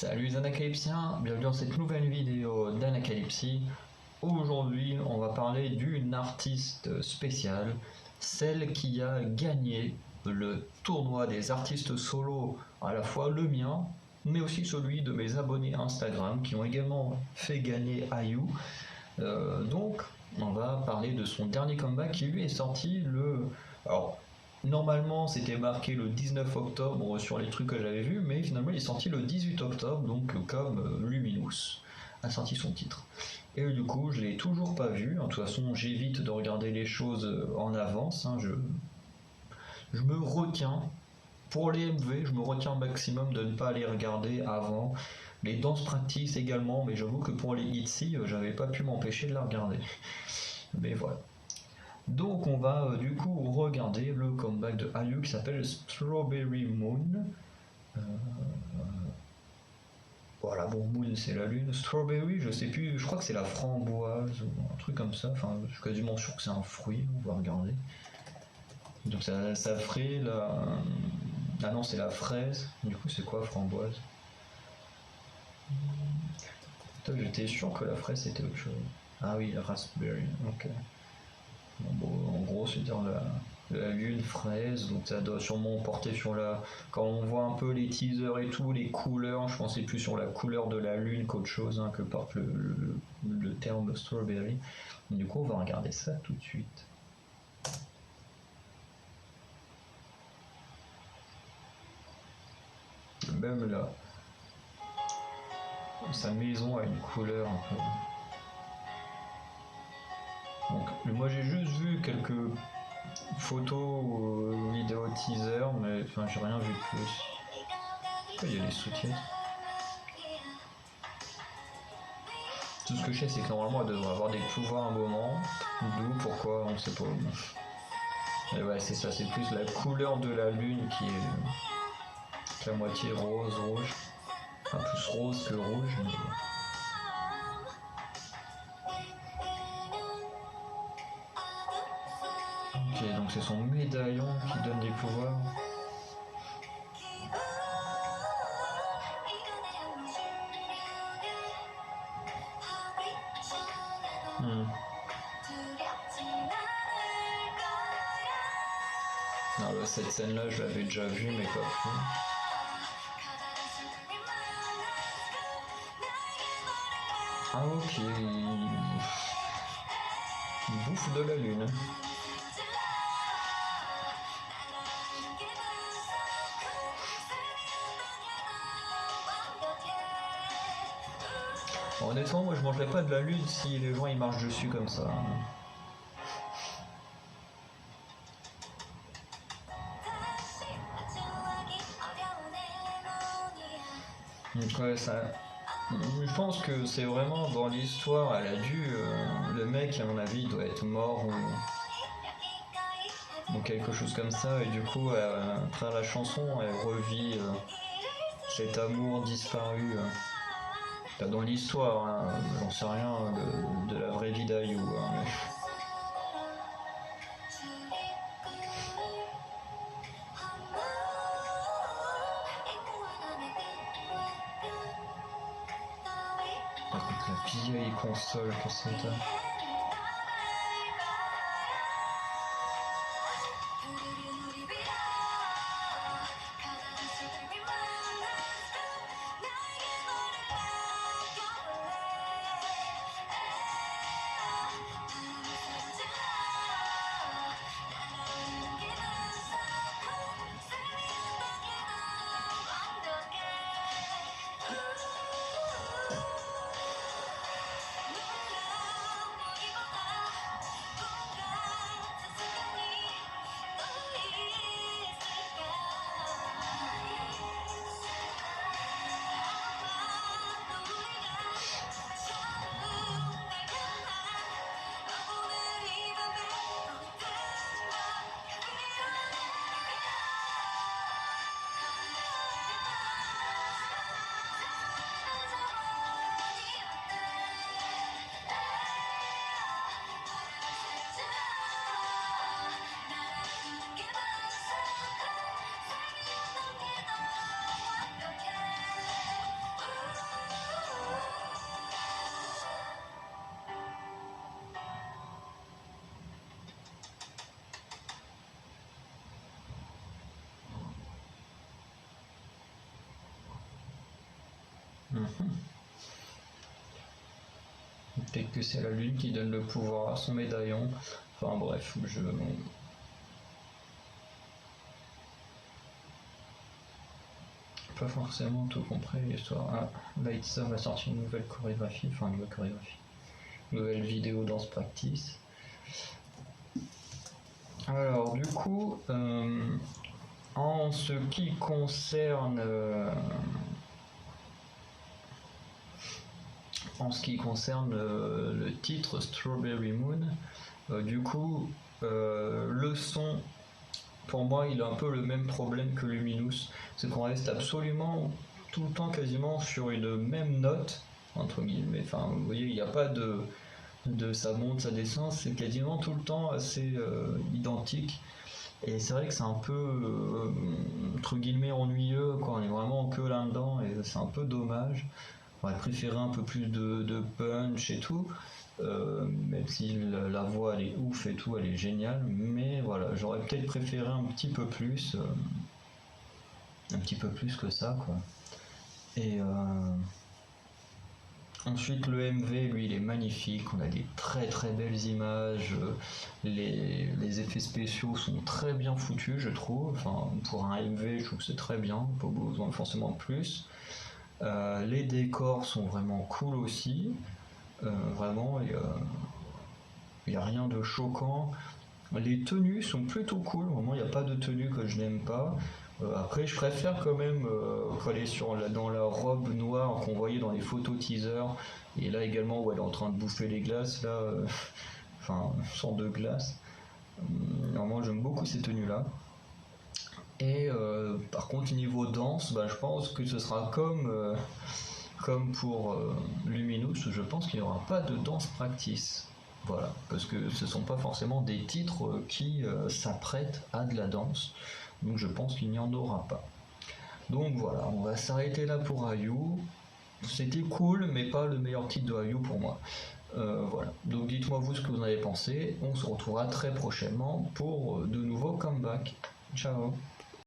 Salut les Anacalypsiens, bienvenue dans cette nouvelle vidéo d'Anacalypsie. Aujourd'hui, on va parler d'une artiste spéciale, celle qui a gagné le tournoi des artistes solos, à la fois le mien, mais aussi celui de mes abonnés Instagram qui ont également fait gagner IU. Donc, on va parler de son dernier comeback qui lui est sorti le... Alors, normalement, c'était marqué le 19 octobre sur les trucs que j'avais vus, mais finalement, il est sorti le 18 octobre, donc comme Luminous a sorti son titre. Et du coup, je l'ai toujours pas vu. De toute façon, j'évite de regarder les choses en avance. Je me retiens. Pour les MV, je me retiens au maximum de ne pas les regarder avant. Les dance practice également, mais j'avoue que pour les ITZY, j'avais pas pu m'empêcher de la regarder. Mais voilà. Donc on va du coup regarder le comeback de IU qui s'appelle Strawberry Moon. Voilà, bon, Moon c'est la lune. Strawberry, je sais plus, je crois que c'est la framboise ou un truc comme ça. Enfin, je suis quasiment sûr que c'est un fruit, on va regarder. Donc ça ferait la... Ah non, c'est la fraise. Du coup, c'est quoi framboise? J'étais sûr que la fraise c'était autre chose. Ah oui, raspberry, ok. Bon, en gros, c'est dire la lune fraise, donc ça doit sûrement porter sur la... Quand on voit un peu les teasers et tout, les couleurs, je pensais plus sur la couleur de la lune qu'autre chose que porte le terme strawberry. Du coup, on va regarder ça tout de suite. Même là, sa maison a une couleur un peu... Donc, moi j'ai juste vu quelques photos ou vidéos teaser, mais enfin j'ai rien vu de plus. Pourquoi il y a les sous-titres? Tout ce que je sais, c'est que normalement elle devrait avoir des pouvoirs à un moment, d'où pourquoi on sait pas. Et ouais, c'est ça, c'est plus la couleur de la lune qui est la moitié rose, rouge. Enfin, plus rose que rouge. Mais... Ok, donc c'est son médaillon qui donne des pouvoirs. Non, bah, cette scène-là, je l'avais déjà vue, mais pas plus. Ah ok, il bouffe de la lune. Honnêtement, moi je mangerais pas de la lune si les gens ils marchent dessus comme ça. Donc ouais, ça... Je pense que c'est vraiment dans l'histoire, elle a dû... le mec, à mon avis, doit être mort ou quelque chose comme ça, et du coup, à travers la chanson, elle revit cet amour disparu. Dans l'histoire, j'en sais rien de la vraie vie d'Ayu. Mais... Par contre, la vieille console que c'était. Mhm. Peut-être que c'est la lune qui donne le pouvoir à son médaillon. Enfin bref, je... Pas forcément tout compris l'histoire. Ah, là, ça va sortir une nouvelle chorégraphie, nouvelle vidéo danse practice. Alors du coup, en ce qui concerne le titre Strawberry Moon, du coup, le son, pour moi, il a un peu le même problème que Luminous, c'est qu'on reste absolument tout le temps quasiment sur une même note, entre guillemets. Enfin, vous voyez, il n'y a pas de ça monte, ça descend, c'est quasiment tout le temps assez identique. Et c'est vrai que c'est un peu, entre guillemets, ennuyeux, quoi. On est vraiment que là-dedans et c'est un peu dommage. J'aurais préféré un peu plus de punch et tout, même si la voix elle est ouf et tout, elle est géniale, mais voilà, j'aurais peut-être préféré un petit peu plus que ça, quoi. Et ensuite le MV, lui, il est magnifique, on a des très très belles images, les effets spéciaux sont très bien foutus, je trouve. Enfin, pour un MV, je trouve que c'est très bien, pas besoin forcément de plus. Les décors sont vraiment cool aussi. Vraiment, il n'y a rien de choquant. Les tenues sont plutôt cool. Vraiment, il n'y a pas de tenue que je n'aime pas. Après, je préfère quand même aller dans la robe noire qu'on voyait dans les photos teaser. Et là également, où elle est en train de bouffer les glaces, là, enfin, sans de glace. Vraiment, j'aime beaucoup ces tenues-là. Et par contre, niveau danse, bah, je pense que ce sera comme pour Luminous, je pense qu'il n'y aura pas de danse practice. Voilà, parce que ce ne sont pas forcément des titres qui s'apprêtent à de la danse. Donc je pense qu'il n'y en aura pas. Donc voilà, on va s'arrêter là pour IU. C'était cool, mais pas le meilleur titre de IU pour moi. Voilà, donc dites-moi vous ce que vous en avez pensé. On se retrouvera très prochainement pour de nouveaux comebacks. Ciao.